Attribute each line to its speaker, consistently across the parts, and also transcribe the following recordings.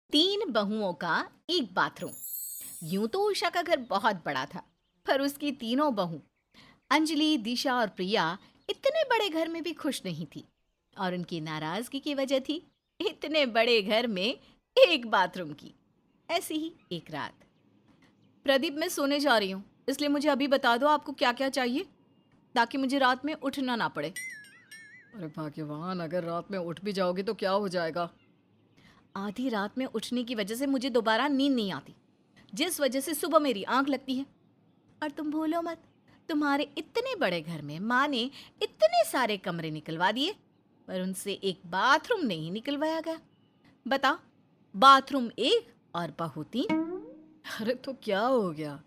Speaker 1: तीन बहुओं का एक बाथरूम। यूं तो उषा का घर बहुत बड़ा था, पर उसकी तीनों बहू अंजलि, दिशा और प्रिया इतने बड़े घर में भी खुश नहीं थी। और उनकी नाराजगी की वजह थी इतने बड़े घर में एक बाथरूम की। ऐसी ही एक रात, प्रदीप, मैं सोने जा रही हूँ, इसलिए मुझे अभी बता दो आपको क्या क्या चाहिए, ताकि मुझे रात में उठना ना पड़े।
Speaker 2: अरे भाग्यवान, अगर रात में उठ भी जाओगी तो क्या हो जाएगा?
Speaker 1: आधी रात में उठने की वजह से मुझे दोबारा नींद नहीं आती, जिस वजह से सुबह मेरी आंख लगती है। और तुम भूलो मत, तुम्हारे इतने बड़े घर में माँ ने इतने सारे कमरे निकलवा दिए, पर उनसे एक बाथरूम नहीं निकलवाया गया। बता, बाथरूम एक और बहू तीन।
Speaker 2: अरे तो क्या हो गया?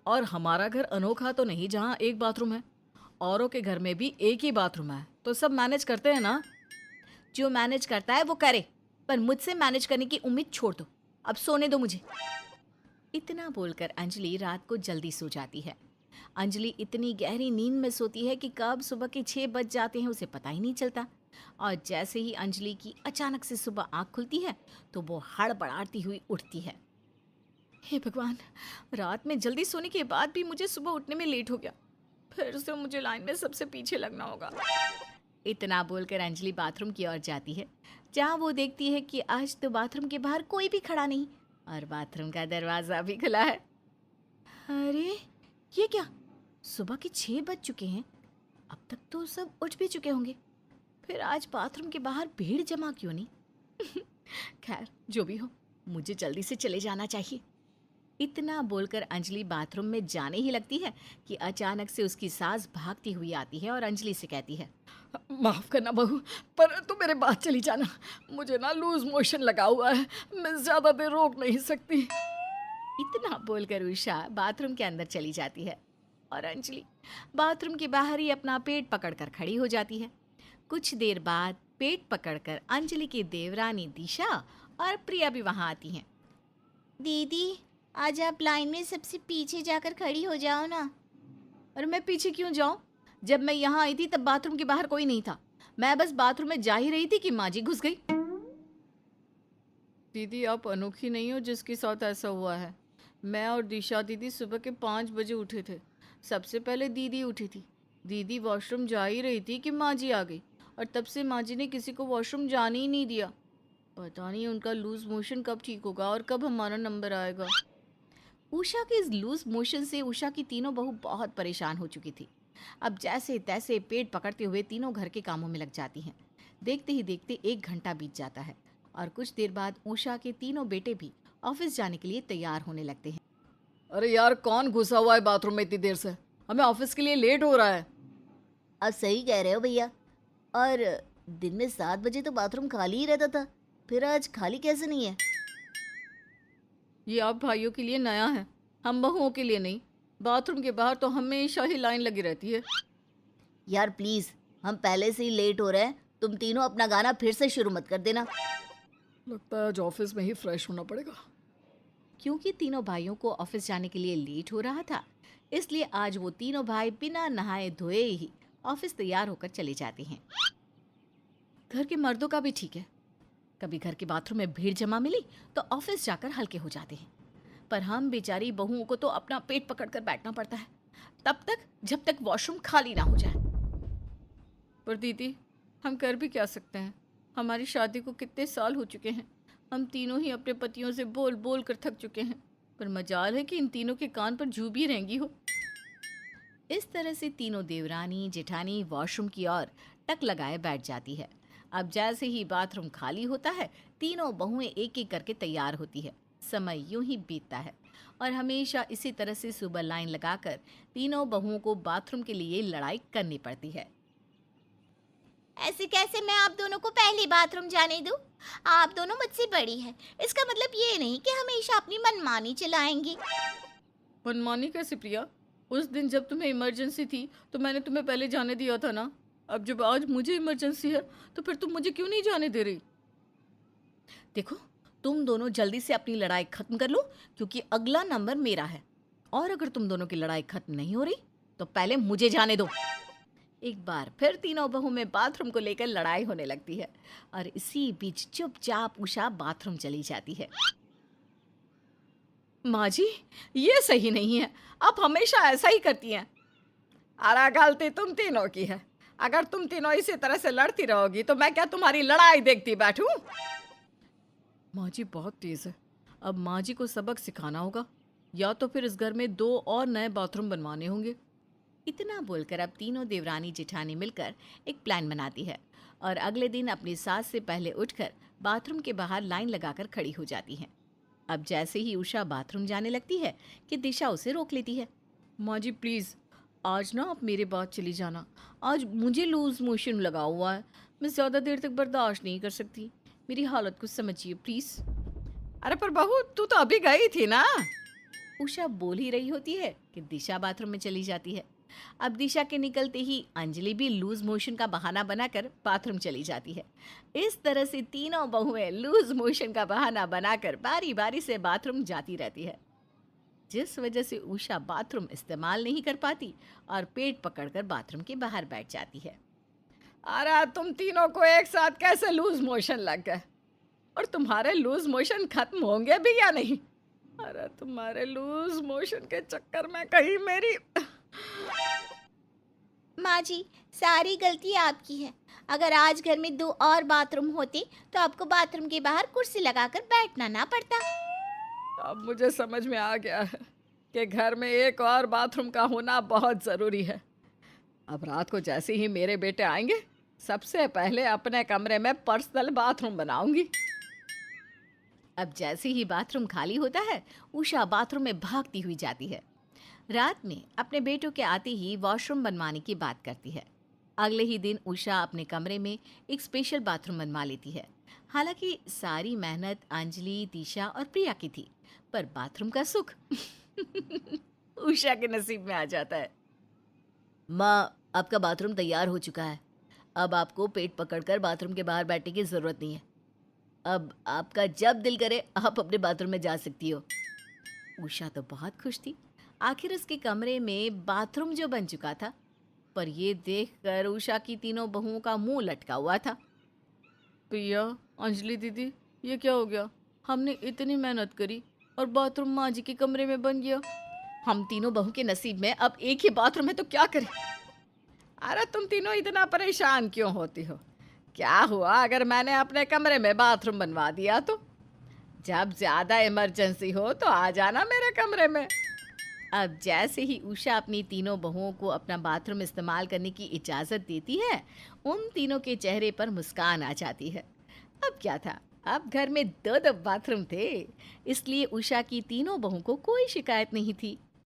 Speaker 2: और हमारा घर अनोखा तो नहीं जहाँ एक बाथरूम है। औरों के घर में भी एक ही बाथरूम है, तो सब मैनेज करते हैं ना।
Speaker 1: जो मैनेज करता है वो करे, पर मुझसे मैनेज करने की उम्मीद छोड़ दो। अब सोने दो मुझे। इतना बोलकर अंजलि रात को जल्दी सो जाती है। अंजलि इतनी गहरी नींद में सोती है कि कब सुबह के 6 बज जाते हैं उसे पता ही नहीं चलता। और जैसे ही अंजलि की अचानक से सुबह आँख खुलती है तो वो हड़बड़ाती हुई उठती है। हे भगवान, रात में जल्दी सोने के बाद भी मुझे सुबह उठने में लेट हो गया। फिर से मुझे लाइन में सबसे पीछे लगना होगा। इतना बोलकर अंजलि बाथरूम की ओर जाती है, जहाँ वो देखती है कि आज तो बाथरूम के बाहर कोई भी खड़ा नहीं और बाथरूम का दरवाज़ा भी खुला है। अरे, ये क्या? सुबह के 6 बज चुके हैं। अब तक तो सब उठ भी चुके होंगे। फिर आज बाथरूम के बाहर भीड़ जमा क्यों नहीं? खैर, जो भी हो, मुझे जल्दी से चले जाना चाहिए। इतना बोलकर अंजलि बाथरूम में जाने ही लगती है कि अचानक से उसकी सास भागती हुई आती है और अंजलि से कहती है,
Speaker 2: माफ करना बहू, पर तू मेरे बाद चली जाना। मुझे ना लूज मोशन लगा हुआ है, मैं ज्यादा देर रोक नहीं सकती।
Speaker 1: इतना बोलकर उषा बाथरूम के अंदर चली जाती है और अंजलि बाथरूम के बाहर ही अपना पेट पकड़कर खड़ी हो जाती है। कुछ देर बाद पेट पकड़कर अंजलि की देवरानी दिशा और प्रिया भी वहां आती हैं। दीदी, आज आप लाइन में सबसे पीछे जाकर खड़ी हो जाओ ना। और मैं पीछे क्यों जाऊं? जब मैं यहाँ आई थी तब बाथरूम के बाहर कोई नहीं था। मैं बस बाथरूम में जा ही रही थी कि माँ जी घुस गई।
Speaker 2: दीदी, आप अनोखी नहीं हो जिसके साथ ऐसा हुआ है। मैं और दिशा दीदी सुबह के 5 बजे उठे थे। सबसे पहले दीदी उठी थी। दीदी वॉशरूम जा ही रही थी कि माँ जी आ गई, और तब से माँ जी ने किसी को वॉशरूम जाने ही नहीं दिया। पता नहीं उनका लूज मोशन कब ठीक होगा और कब हमारा नंबर आएगा।
Speaker 1: उषा के इस लूज मोशन से उषा की तीनों बहू बहुत परेशान हो चुकी थी। अब जैसे तैसे पेट पकड़ते हुए तीनों घर के कामों में लग जाती हैं। देखते ही देखते 1 घंटा बीत जाता है और कुछ देर बाद उषा के तीनों बेटे भी ऑफिस जाने के लिए तैयार होने लगते हैं।
Speaker 2: अरे यार, कौन घुसा हुआ है बाथरूम में इतनी देर से? हमें ऑफिस के लिए लेट हो रहा है।
Speaker 3: आप सही कह रहे हो भैया। और दिन में 7 बजे तो बाथरूम खाली ही रहता था, फिर आज खाली कैसे नहीं है?
Speaker 2: ये आप भाइयों के लिए नया है, हम बहुओं के लिए नहीं। बाथरूम के बाहर तो हमेशा ही लाइन लगी रहती है।
Speaker 3: यार प्लीज, हम पहले से ही लेट हो रहे हैं, तुम तीनों अपना गाना फिर से शुरू मत कर देना।
Speaker 2: लगता है आज ऑफिस में ही फ्रेश होना पड़ेगा।
Speaker 1: क्योंकि तीनों भाइयों को ऑफिस जाने के लिए लेट हो रहा था, इसलिए आज वो तीनों भाई बिना नहाए धोए ही ऑफिस तैयार होकर चले जाते हैं। घर के मर्दों का भी ठीक है, कभी घर के बाथरूम में भीड़ जमा मिली तो ऑफिस जाकर हल्के हो जाते हैं, पर हम बेचारी बहुओं को तो अपना पेट पकड़कर बैठना पड़ता है, तब तक जब तक वॉशरूम खाली ना हो जाए।
Speaker 2: पर दीदी, हम कर भी क्या सकते हैं? हमारी शादी को कितने साल हो चुके हैं। हम तीनों ही अपने पतियों से बोल बोल कर थक चुके हैं, पर मजाल है कि इन तीनों के कान पर जू भी रहेंगी हो।
Speaker 1: इस तरह से तीनों देवरानी जेठानी वॉशरूम की ओर टक लगाए बैठ जाती है। अब जैसे ही बाथरूम खाली होता है, तीनों बहुएं एक एक करके तैयार होती है। समय यूं ही बीतता है और हमेशा इसी तरह से सुबह लाइन लगाकर तीनों बहुओं को बाथरूम के लिए लड़ाई करनी पड़ती है। ऐसे कैसे मैं आप दोनों को पहले बाथरूम जाने दूं? आप दोनों मुझसे बड़ी हैं। इसका मतलब ये नहीं कि हमेशा अपनी मनमानी चलाएंगी।
Speaker 2: मनमानी कैसे प्रिया? उस दिन जब तुम्हें इमरजेंसी थी तो मैंने तुम्हें पहले जाने दिया था ना। अब जब आज मुझे इमरजेंसी है तो फिर तुम मुझे क्यों नहीं जाने दे रही?
Speaker 1: देखो, तुम दोनों जल्दी से अपनी लड़ाई खत्म कर लो, क्योंकि अगला नंबर मेरा है। और अगर तुम दोनों की लड़ाई खत्म नहीं हो रही तो पहले मुझे जाने दो। एक बार फिर तीनों बहू में बाथरूम को लेकर लड़ाई होने लगती है और इसी बीच चुपचाप उषा बाथरूम चली जाती है। माँ जी, ये सही नहीं है, आप हमेशा ऐसा ही करती हैं। अरे गलती तुम तीनों की है। अगर तुम तीनों इसी तरह से लड़ती रहोगी तो मैं क्या तुम्हारी लड़ाई देखती बैठूं?
Speaker 2: माँ जी बहुत तेज है, अब माँ जी को सबक सिखाना होगा, या तो फिर इस घर में 2 और नए बाथरूम बनवाने होंगे।
Speaker 1: इतना बोलकर अब तीनों देवरानी जेठानी मिलकर एक प्लान बनाती है और अगले दिन अपनी सास से पहले उठकर बाथरूम के बाहर लाइन लगाकर खड़ी हो जाती हैं। अब जैसे ही उषा बाथरूम जाने लगती है कि दिशा उसे रोक लेती है।
Speaker 2: माँ जी प्लीज़, आज ना आप मेरे बाद चली जाना, आज मुझे लूज मोशन लगा हुआ है, मैं ज़्यादा देर तक बर्दाश्त नहीं कर सकती, मेरी हालत को समझिए प्लीज़।
Speaker 1: अरे पर बहू, तू तो अभी गई थी ना। उषा बोल ही रही होती है कि दिशा बाथरूम में चली जाती है। अब दिशा के निकलते ही अंजलि भी लूज मोशन का बहाना बनाकर बाथरूम चली जाती है। इस तरह से तीनों बहुएं लूज मोशन का बहाना बनाकर बारी बारी से बाथरूम जाती रहती है, जिस वजह से उषा बाथरूम इस्तेमाल नहीं कर पाती और पेट पकड़कर बाथरूम के बाहर बैठ जाती है। अरे तुम तीनों को एक साथ कैसे लूज मोशन लग गए? और तुम्हारे लूज मोशन खत्म होंगे भी या नहीं? अरे तुम्हारे लूज मोशन के चक्कर में कहीं मेरी।
Speaker 3: माँ जी, सारी गलती आपकी है। अगर आज घर में 2 और बाथरूम होते तो आपको बाथरूम के बाहर कुर्सी लगाकर बैठना ना पड़ता।
Speaker 1: अब मुझे समझ में आ गया है कि घर में एक और बाथरूम का होना बहुत ज़रूरी है। अब रात को जैसे ही मेरे बेटे आएंगे, सबसे पहले अपने कमरे में पर्सनल बाथरूम बनाऊंगी। अब जैसे ही बाथरूम खाली होता है, उषा बाथरूम में भागती हुई जाती है। रात में अपने बेटों के आते ही वॉशरूम बनवाने की बात करती है। अगले ही दिन उषा अपने कमरे में एक स्पेशल बाथरूम बनवा लेती है। हालांकि सारी मेहनत अंजलि, दिशा और प्रिया की थी, पर बाथरूम का सुख उषा के नसीब में आ जाता है।
Speaker 3: माँ, आपका बाथरूम तैयार हो चुका है। अब आपको पेट पकड़कर बाथरूम के बाहर बैठने की ज़रूरत नहीं है। अब आपका जब दिल करे आप अपने बाथरूम में जा सकती हो।
Speaker 1: उषा तो बहुत खुश थी, आखिर उसके कमरे में बाथरूम जो बन चुका था। पर ये देखकर उषा की तीनों बहुओं का मुंह लटका हुआ था।
Speaker 2: प्रिया, अंजलि दीदी, ये क्या हो गया? हमने इतनी मेहनत करी और बाथरूम माँ जी के कमरे में बन गया।
Speaker 1: हम तीनों बहू के नसीब में अब एक ही बाथरूम है तो क्या करें? अरे तुम तीनों इतना परेशान क्यों होती हो? क्या हुआ अगर मैंने अपने कमरे में बाथरूम बनवा दिया तो? जब ज़्यादा इमरजेंसी हो तो आ जाना मेरे कमरे में। अब जैसे ही उषा अपनी तीनों बहुओं को अपना बाथरूम इस्तेमाल करने की इजाज़त देती है, उन तीनों के चेहरे पर मुस्कान आ जाती है। अब क्या था, अब घर में 2 बाथरूम थे, इसलिए उषा की तीनों बहुओं को कोई शिकायत नहीं थी।